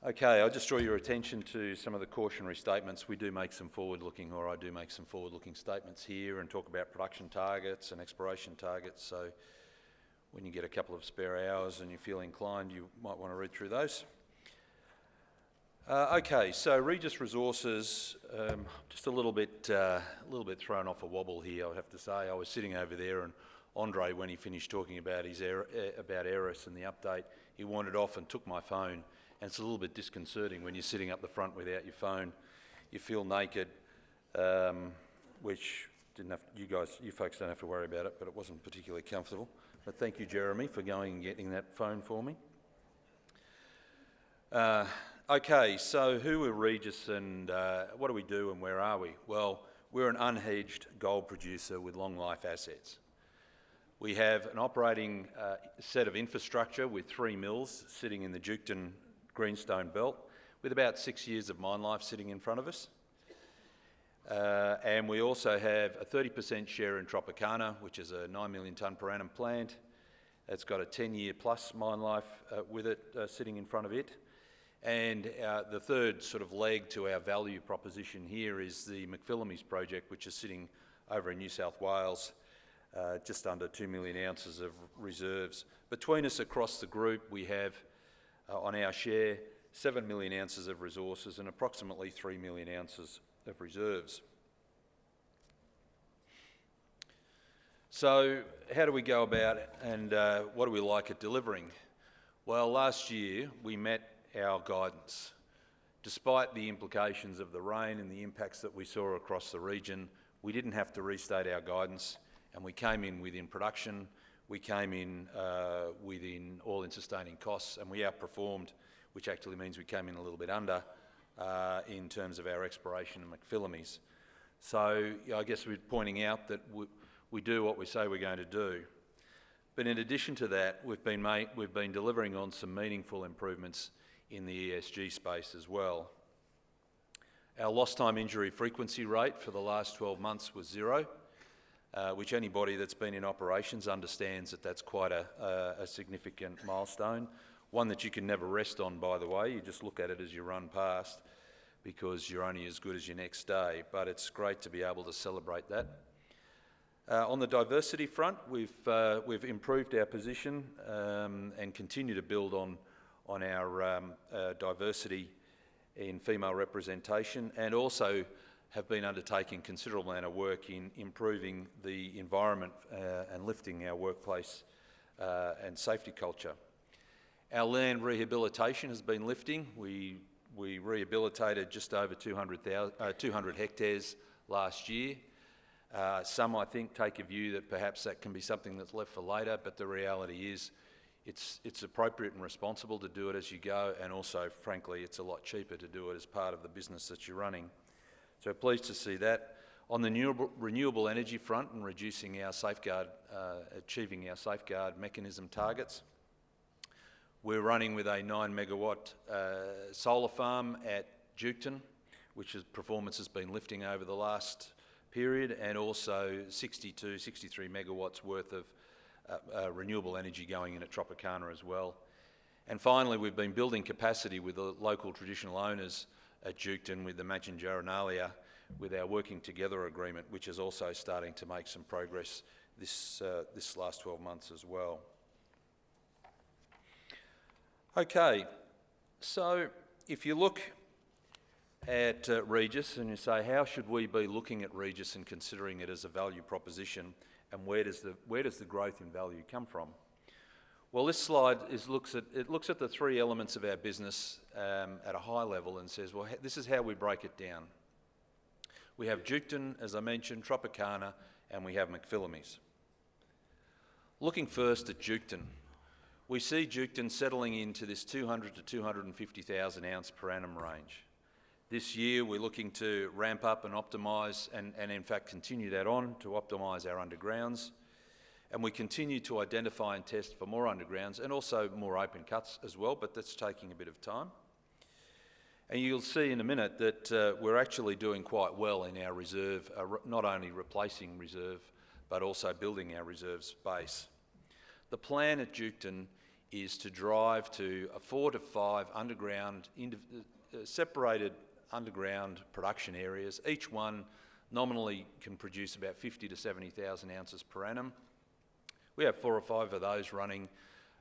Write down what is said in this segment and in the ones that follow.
Okay, I'll just draw your attention to some of the cautionary statements. We do make some forward-looking, or I do make some forward-looking statements here and talk about production targets and exploration targets, so when you get a couple of spare hours and you feel inclined, you might want to read through those. Okay, so Regis Resources, just a little bit thrown off a wobble here, I have to say. I was sitting over there, and Andre, when he finished talking about about Eris and the update, he wandered off and took my phone. And it's a little bit disconcerting when you're sitting up the front without your phone. You feel naked, which you folks don't have to worry about it, but it wasn't particularly comfortable. But thank you, Jeremy, for going and getting that phone for me. Okay, so who are Regis and what do we do and where are we? Well, we're an unhedged gold producer with long life assets. We have an operating set of infrastructure with 3 mills sitting in the Duketon Greenstone Belt with about 6 years of mine life sitting in front of us. And we also have a 30% share in Tropicana, which is a 9 million tonne per annum plant. It's got a 10-year plus mine life with it sitting in front of it. And the third sort of leg to our value proposition here is the McFias project, which is sitting over in New South Wales, just under 2 million ounces of reserves. Between us across the group, we have on our share 7 million ounces of resources and approximately 3 million ounces of reserves. So how do we go about it, and what do we like at delivering? Well, last year we met our guidance. Despite the implications of the rain and the impacts that we saw across the region, we didn't have to restate our guidance, and we came in within production. We came in within all-in sustaining costs, and we outperformed, which actually means we came in a little bit under in terms of our exploration and McFias. So I guess we're pointing out that we do what we say we're going to do. But in addition to that, we've been delivering on some meaningful improvements in the ESG space as well. Our lost time injury frequency rate for the last 12 months was 0. Which anybody that's been in operations understands that that's quite a significant milestone. One that you can never rest on, by the way. You just look at it as you run past because you're only as good as your next day. But it's great to be able to celebrate that. On the diversity front, we've improved our position and continue to build on our diversity in female representation, and also have been undertaking considerable amount of work in improving the environment and lifting our workplace and safety culture. Our land rehabilitation has been lifting. We rehabilitated just over 200 hectares last year. Some, I think, take a view that perhaps that can be something that's left for later, but the reality is it's appropriate and responsible to do it as you go, and also, frankly, it's a lot cheaper to do it as part of the business that you're running. So pleased to see that. On the renewable energy front and achieving our safeguard mechanism targets, we're running with a 9 megawatt solar farm at Duketon, which performance has been lifting over the last period, and also 62, 63 megawatts worth of renewable energy going in at Tropicana as well. And finally, we've been building capacity with the local traditional owners at Duketon with the Majinjaranalia, with our working together agreement, which is also starting to make some progress this last 12 months as well. Okay, so if you look at Regis and you say, how should we be looking at Regis and considering it as a value proposition, and where does the growth in value come from? Well, this slide looks at the 3 elements of our business at a high level and says, well, this is how we break it down. We have Duketon, as I mentioned, Tropicana, and we have McFias. Looking first at Duketon, we see Duketon settling into this 200 to 250,000 ounce per annum range. This year we're looking to ramp up and optimise and in fact continue that on to optimise our undergrounds. And we continue to identify and test for more undergrounds and also more open cuts as well, but that's taking a bit of time. And you'll see in a minute that we're actually doing quite well in our reserve, not only replacing reserve, but also building our reserves base. The plan at Duketon is to drive to 4 to 5 underground, separated underground production areas. Each one nominally can produce about 50 to 70,000 ounces per annum. We have 4 or 5 of those running,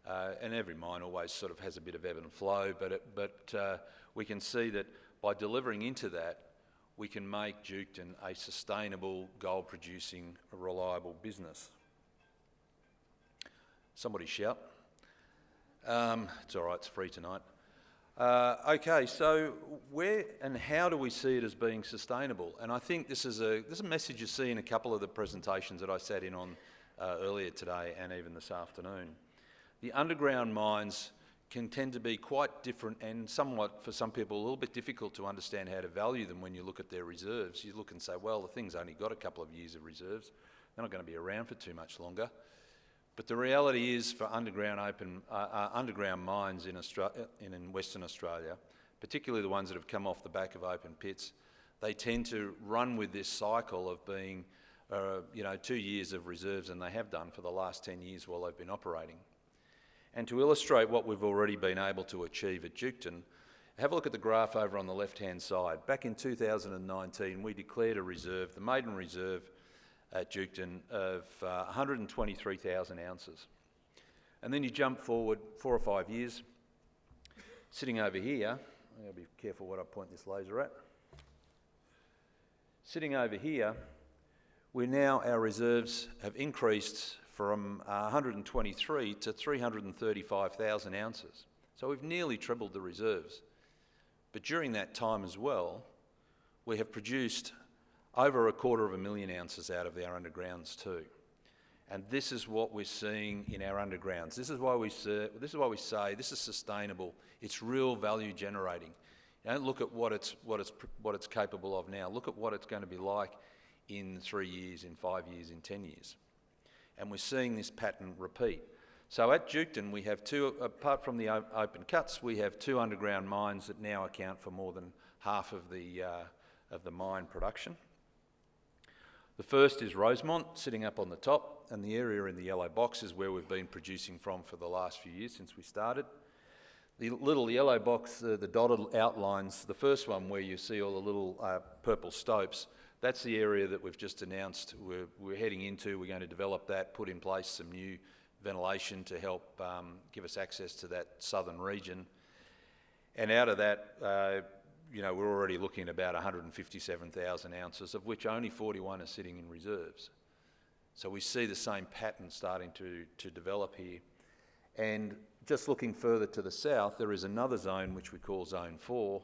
and every mine always sort of has a bit of ebb and flow, but we can see that by delivering into that, we can make Duketon a sustainable, gold-producing, reliable business. Somebody shout. It's all right, it's free tonight. Okay, so where and how do we see it as being sustainable? And I think this is a message you see in a couple of the presentations that I sat in on earlier today and even this afternoon. The underground mines can tend to be quite different and somewhat, for some people, a little bit difficult to understand how to value them when you look at their reserves. You look and say, well, the thing's only got a couple of years of reserves. They're not going to be around for too much longer. But the reality is for underground mines in Western Australia, particularly the ones that have come off the back of open pits, they tend to run with this cycle of being 2 years of reserves, and they have done for the last 10 years while they've been operating. And to illustrate what we've already been able to achieve at Duketon, have a look at the graph over on the left-hand side. Back in 2019, we declared a reserve, the maiden reserve at Duketon, of 123,000 ounces. And then you jump forward 4 or 5 years, sitting over here, I've got to be careful what I point this laser at. Sitting over here, our reserves have increased from 123 to 335,000 ounces. So we've nearly tripled the reserves. But during that time as well, we have produced over 250,000 ounces out of our undergrounds too. And this is what we're seeing in our undergrounds. This is why we say this is sustainable. It's real value generating. You don't look at what it's capable of now. Look at what it's going to be like in 3 years, in 5 years, in 10 years. And we're seeing this pattern repeat. So at Duketon, we have two, apart from the open cuts, we have 2 underground mines that now account for more than half of the mine production. The first is Rosemont, sitting up on the top, and the area in the yellow box is where we've been producing from for the last few years since we started. The little yellow box, the dotted outlines, the first one where you see all the little purple stopes, that's the area that we've just announced we're heading into. We're going to develop that, put in place some new ventilation to help give us access to that southern region. And out of that, we're already looking at about 157,000 ounces, of which only 41 are sitting in reserves. So we see the same pattern starting to develop here. And just looking further to the south, there is another zone which we call Zone 4.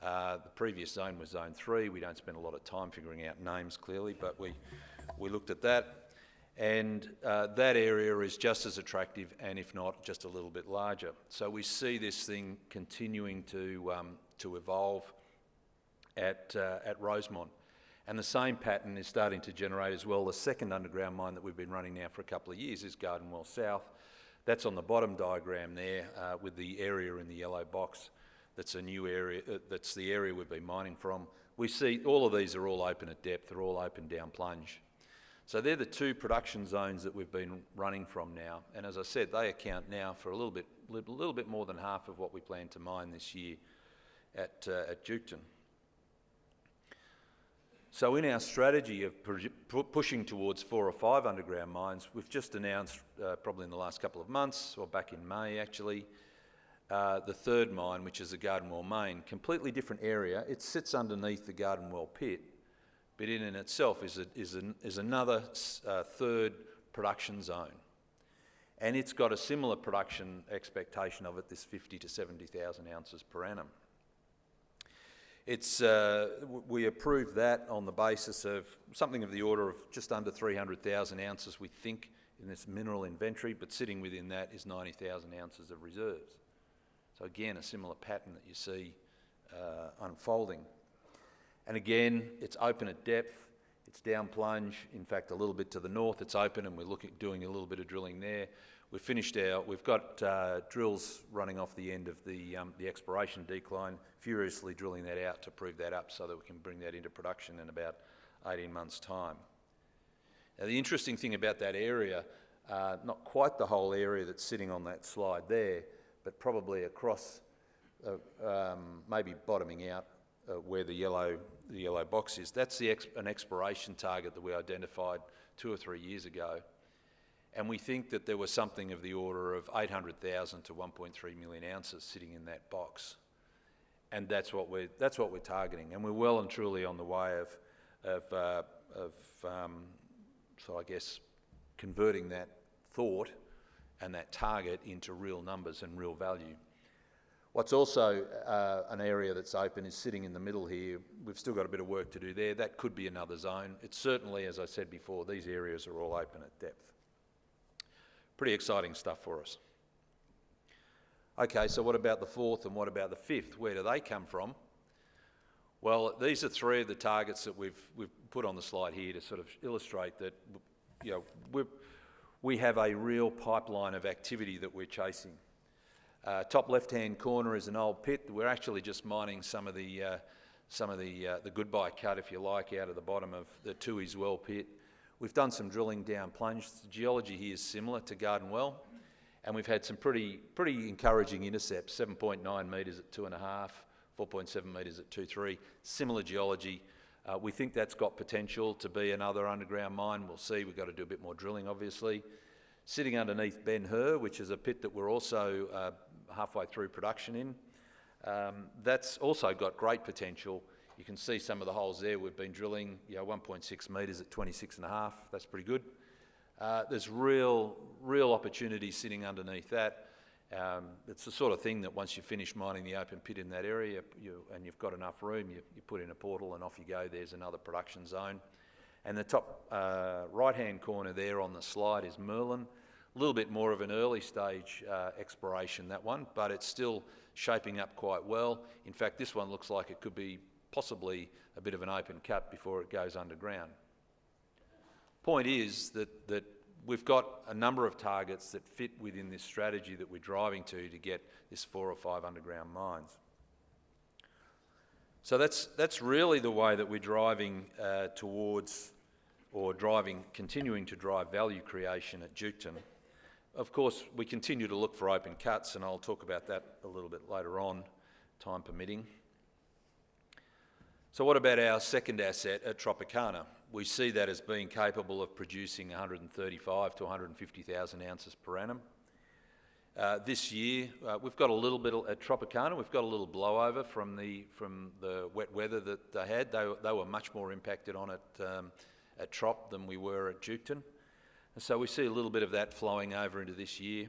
The previous zone was Zone 3. We don't spend a lot of time figuring out names clearly, but we looked at that. And that area is just as attractive, and if not, just a little bit larger. So we see this thing continuing to evolve at Rosemont. And the same pattern is starting to generate as well. The second underground mine that we've been running now for a couple of years is Gardenwall South. That's on the bottom diagram there with the area in the yellow box. That's a new area, that's the area we've been mining from. We see all of these are all open at depth, they're all open down plunge. So they're the 2 production zones that we've been running from now. And as I said, they account now for a little bit more than half of what we plan to mine this year at Duketon. So in our strategy of pushing towards 4 or 5 underground mines, we've just announced, probably in the last couple of months, or back in May actually, the third mine, which is the Gardenwall Main. Completely different area. It sits underneath the Gardenwall pit, but in itself is another third production zone. And it's got a similar production expectation of it, this 50 to 70,000 ounces per annum. We approved that on the basis of something of the order of just under 300,000 ounces, we think, in this mineral inventory, but sitting within that is 90,000 ounces of reserves. So again, a similar pattern that you see unfolding. And again, it's open at depth, it's down plunge. In fact, a little bit to the north, it's open, and we're doing a little bit of drilling there. We've got drills running off the end of the exploration decline, furiously drilling that out to prove that up so that we can bring that into production in about 18 months' time. Now, the interesting thing about that area, not quite the whole area that's sitting on that slide there, but probably across, maybe bottoming out where the yellow box is. That's an exploration target that we identified 2 or 3 years ago. And we think that there was something of the order of 800,000 to 1.3 million ounces sitting in that box. And that's what we're targeting. And we're well and truly on the way of so I guess, converting that thought and that target into real numbers and real value. What's also an area that's open is sitting in the middle here. We've still got a bit of work to do there. That could be another zone. It's certainly, as I said before, these areas are all open at depth. Pretty exciting stuff for us. Okay, so what about the fourth and what about the fifth? Where do they come from? Well, these are 3 of the targets that we've put on the slide here to sort of illustrate that, you know, we have a real pipeline of activity that we're chasing. Top left-hand corner is an old pit. We're actually just mining some of the Goodbye cut, if you like, out of the bottom of the Tooheys Well pit. We've done some drilling down plunge. The geology here is similar to Gardenwell, and we've had some pretty encouraging intercepts, 7.9 metres at 2.5, 4.7 metres at 2.3, similar geology. We think that's got potential to be another underground mine. We'll see. We've got to do a bit more drilling, obviously. Sitting underneath Ben Hur, which is a pit that we're also halfway through production in, that's also got great potential. You can see some of the holes there we've been drilling, 1.6 metres at 26.5. That's pretty good. There's real opportunity sitting underneath that. It's the sort of thing that once you finish mining the open pit in that area and you've got enough room, you put in a portal and off you go. There's another production zone. And the top right-hand corner there on the slide is Merlin. A little bit more of an early stage exploration, that one, but it's still shaping up quite well. In fact, this one looks like it could be possibly a bit of an open cut before it goes underground. Point is that we've got a number of targets that fit within this strategy that we're driving to get this 4 or 5 underground mines. So that's really the way that we're driving towards, or continuing to drive value creation at Duketon. Of course, we continue to look for open cuts, and I'll talk about that a little bit later on, time permitting. So what about our second asset at Tropicana? We see that as being capable of producing 135 to 150,000 ounces per annum. This year, we've got a little bit at Tropicana. We've got a little blowover from the wet weather that they had. They were much more impacted on it at Trop than we were at Duketon. And so we see a little bit of that flowing over into this year.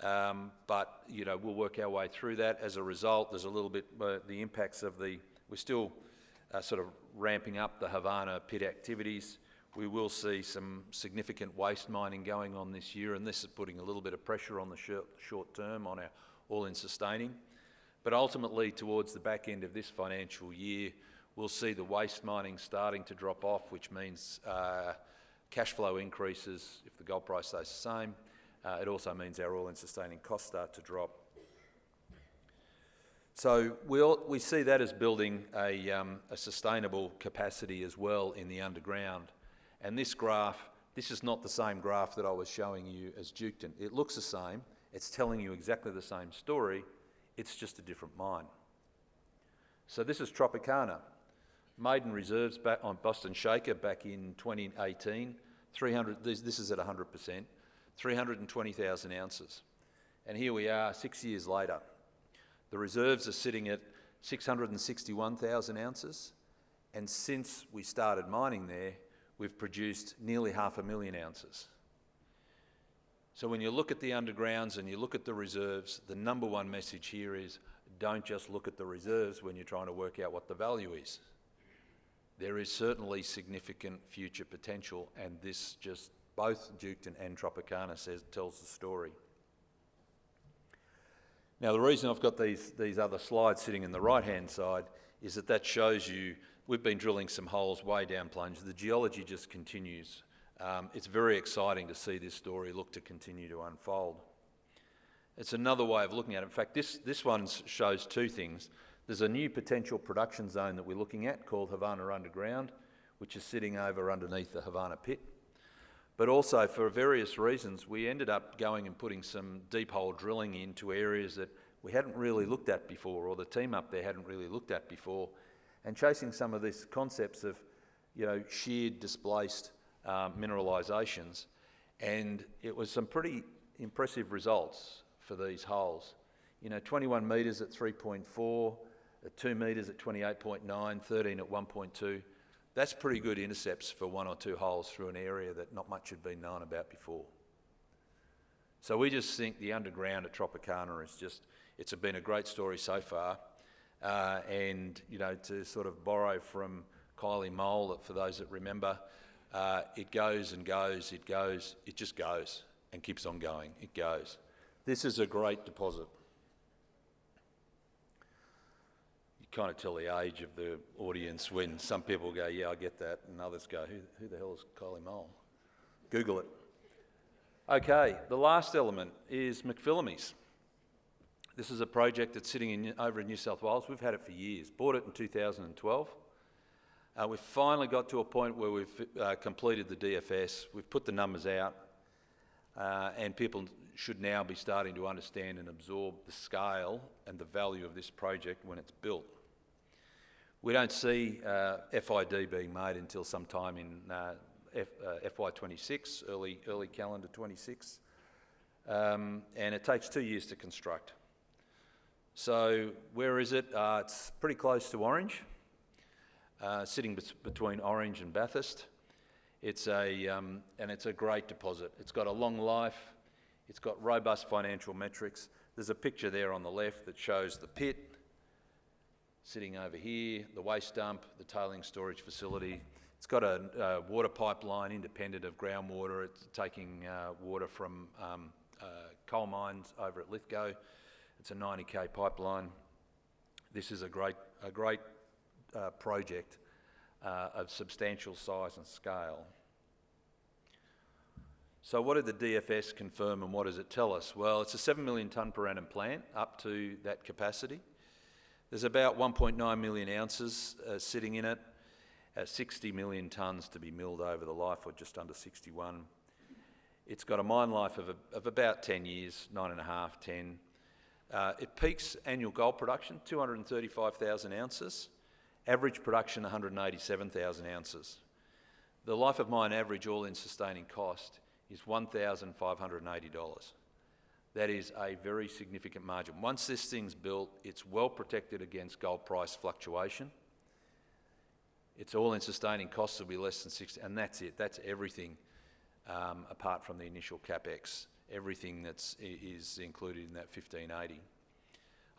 But, we'll work our way through that. As a result, there's a little bit, the impacts of we're still sort of ramping up the Havana pit activities. We will see some significant waste mining going on this year, and this is putting a little bit of pressure on the short term on our all-in sustaining. But ultimately, towards the back end of this financial year, we'll see the waste mining starting to drop off, which means cash flow increases if the gold price stays the same. It also means our all-in sustaining costs start to drop. So we see that as building a sustainable capacity as well in the underground. And this graph, this is not the same graph that I was showing you as Duketon. It looks the same. It's telling you exactly the same story. It's just a different mine. So this is Tropicana. Maiden reserves back on Boston Shaker back in 2018. This is at 100%. 320,000 ounces. And here we are 6 years later. The reserves are sitting at 661,000 ounces, and since we started mining there, we've produced nearly 500,000 ounces. So when you look at the undergrounds and you look at the reserves, the number one message here is don't just look at the reserves when you're trying to work out what the value is. There is certainly significant future potential, and this just, both Duketon and Tropicana tells the story. Now, the reason I've got these other slides sitting in the right-hand side is that shows you we've been drilling some holes way down plunge. The geology just continues. It's very exciting to see this story look to continue to unfold. It's another way of looking at it. In fact, this one shows 2 things. There's a new potential production zone that we're looking at called Havana Underground, which is sitting over underneath the Havana pit. But also, for various reasons, we ended up going and putting some deep hole drilling into areas that we hadn't really looked at before, or the team up there hadn't really looked at before, and chasing some of these concepts of, sheared, displaced mineralisations. And it was some pretty impressive results for these holes. 21 metres at 3.4, 2 metres at 28.9, 13 at 1.2. That's pretty good intercepts for 1 or 2 holes through an area that not much had been known about before. So we just think the underground at Tropicana it's been a great story so far. And, to sort of borrow from Kylie Mole, for those that remember, it goes and goes, it just goes and keeps on going, it goes. This is a great deposit. You kind of tell the age of the audience when some people go, yeah, I get that, and others go, who the hell is Kylie Mole? Google it. Okay, the last element is McFias. This is a project that's sitting over in New South Wales. We've had it for years. Bought it in 2012. We've finally got to a point where we've completed the DFS. We've put the numbers out, and people should now be starting to understand and absorb the scale and the value of this project when it's built. We don't see FID being made until sometime in FY26, early calendar 26, and it takes 2 years to construct. So where is it? It's pretty close to Orange, sitting between Orange and Bathurst. It's and it's a great deposit. It's got a long life. It's got robust financial metrics. There's a picture there on the left that shows the pit sitting over here, the waste dump, the tailings storage facility. It's got a water pipeline independent of groundwater. It's taking water from coal mines over at Lithgow. It's a 90k pipeline. This is a great project of substantial size and scale. So what did the DFS confirm and what does it tell us? Well, it's a 7 million tonne per annum plant up to that capacity. There's about 1.9 million ounces sitting in it, 60 million tonnes to be milled over the life, or just under 61. It's got a mine life of about 10 years, 9.5, 10. It peaks annual gold production, 235,000 ounces. Average production, 187,000 ounces. The life of mine average all-in sustaining cost is $1,580. That is a very significant margin. Once this thing's built, it's well protected against gold price fluctuation. Its all-in sustaining costs will be less than 60, and that's it. That's everything apart from the initial capex. Everything is included in that 1580.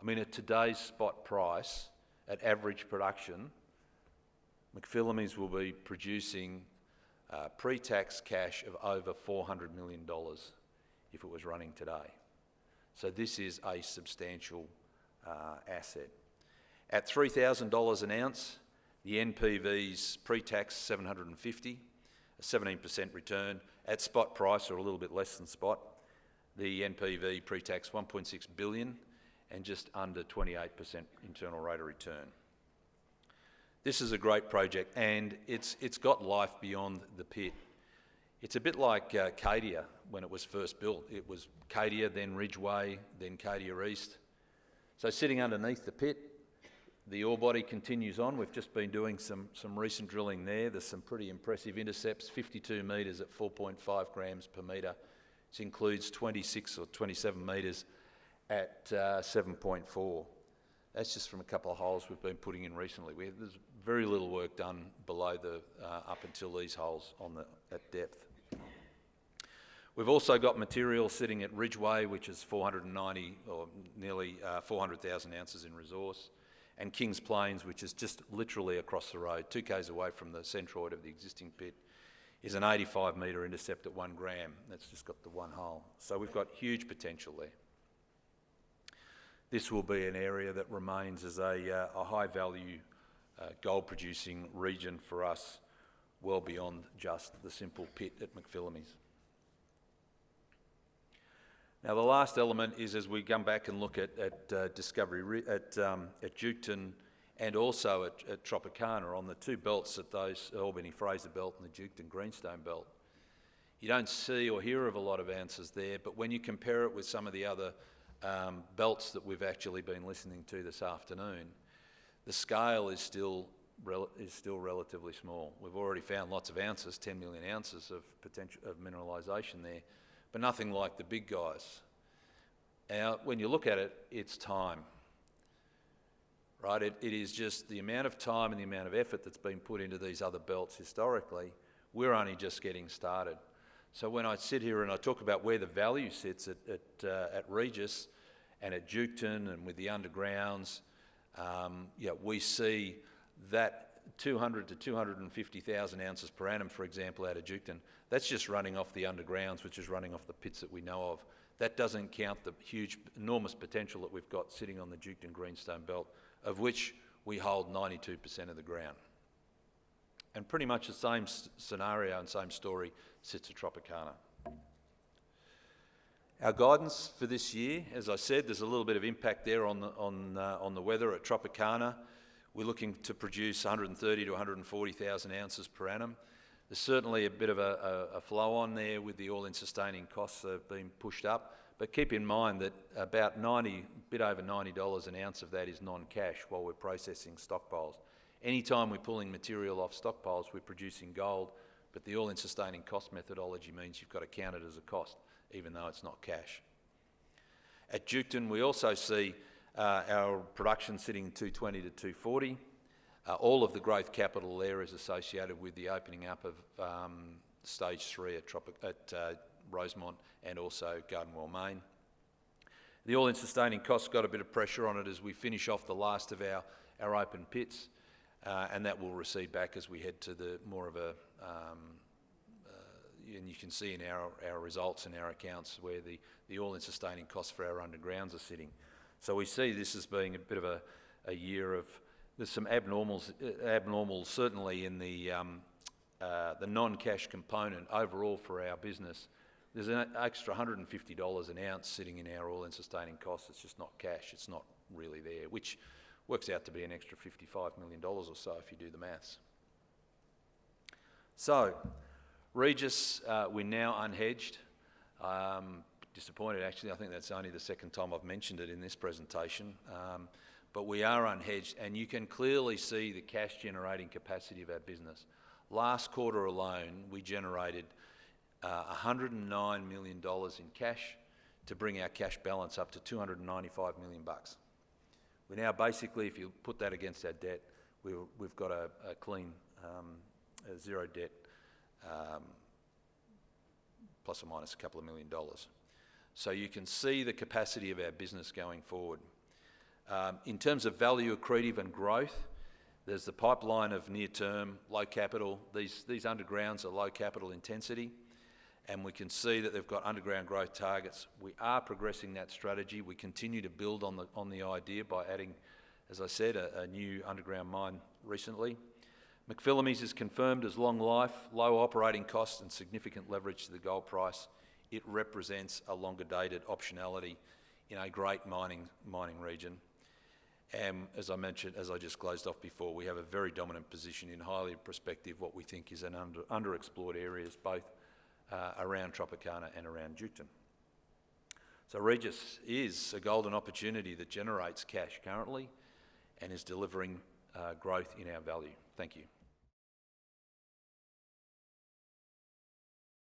I mean, at today's spot price, at average production, McFias will be producing pre-tax cash of over $400 million if it was running today. So this is a substantial asset. At $3,000 an ounce, the NPV's pre-tax 750, a 17% return. At spot price, or a little bit less than spot, the NPV pre-tax 1.6 billion and just under 28% internal rate of return. This is a great project, and it's got life beyond the pit. It's a bit like Cadia when it was first built. It was Cadia, then Ridgeway, then Cadia East. So sitting underneath the pit, the ore body continues on. We've just been doing some recent drilling there. There's some pretty impressive intercepts, 52 metres at 4.5 grams per metre. This includes 26 or 27 metres at 7.4. That's just from a couple of holes we've been putting in recently. There's very little work done below up until these holes at depth. We've also got material sitting at Ridgeway, which is 490 or nearly 400,000 ounces in resource, and Kings Plains, which is just literally across the road, 2 k's away from the centroid of the existing pit, is an 85 metre intercept at 1 gram. That's just got the one hole. So we've got huge potential there. This will be an area that remains as a high value gold producing region for us, well beyond just the simple pit at McFias. Now the last element is, as we come back and look at Discovery, at Duketon and also at Tropicana, on the two belts at those, Albany Fraser Belt and the Duketon Greenstone Belt, You don't see or hear of a lot of ounces there, but when you compare it with some of the other belts that we've actually been listening to this afternoon, the scale is still relatively small. We've already found lots of ounces, 10 million ounces of potential of mineralisation there, but nothing like the big guys. Now, when you look at it, it's time, right? It is just the amount of time and the amount of effort that's been put into these other belts historically. We're only just getting started. So when I sit here and I talk about where the value sits at Regis and at Duketon and with the undergrounds, we see that 200 to 250,000 ounces per annum, for example, out of Duketon. That's just running off the undergrounds, which is running off the pits that we know of. That doesn't count the huge, enormous potential that we've got sitting on the Duketon Greenstone Belt, of which we hold 92% of the ground. And pretty much the same scenario and same story sits at Tropicana. Our guidance for this year, as I said, there's a little bit of impact there on the weather at Tropicana. We're looking to produce 130 to 140,000 ounces per annum. There's certainly a bit of a flow on there with the all-in sustaining costs that have been pushed up, but keep in mind that about bit over $90 an ounce of that is non-cash while we're processing stockpiles. Anytime we're pulling material off stockpiles, we're producing gold, but the all-in sustaining cost methodology means you've got to count it as a cost, even though it's not cash. At Duketon, we also see our production sitting 220 to 240. All of the growth capital there is associated with the opening up of Stage 3 at Rosemont and also Gardenwall Main. The all-in sustaining costs got a bit of pressure on it as we finish off the last of our open pits, and that will recede back as we head to the more of a, and you can see in our results and our accounts where the all-in sustaining costs for our undergrounds are sitting. So we see this as being a bit of a year of, there's some abnormal certainly in the non-cash component overall for our business. There's an extra $150 an ounce sitting in our all-in sustaining costs. It's just not cash. It's not really there, which works out to be an extra $55 million or so if you do the maths. So, Regis, we're now unhedged. Disappointed actually, I think that's only the second time I've mentioned it in this presentation. But we are unhedged, and you can clearly see the cash generating capacity of our business. Last quarter alone, we generated $109 million in cash to bring our cash balance up to $295 million. We now basically, if you put that against our debt, we've got a clean zero debt, plus or minus a couple of $1 million. So you can see the capacity of our business going forward. In terms of value accretive and growth, there's the pipeline of near-term, low capital. These undergrounds are low capital intensity, and we can see that they've got underground growth targets. We are progressing that strategy. We continue to build on the idea by adding, as I said, a new underground mine recently. McFias is confirmed as long life, low operating costs and significant leverage to the gold price. It represents a longer dated optionality in a great mining region. And as I mentioned, as I just closed off before, we have a very dominant position in highly prospective, what we think is an underexplored areas, both around Tropicana and around Duketon. So Regis is a golden opportunity that generates cash currently and is delivering growth in our value. Thank you.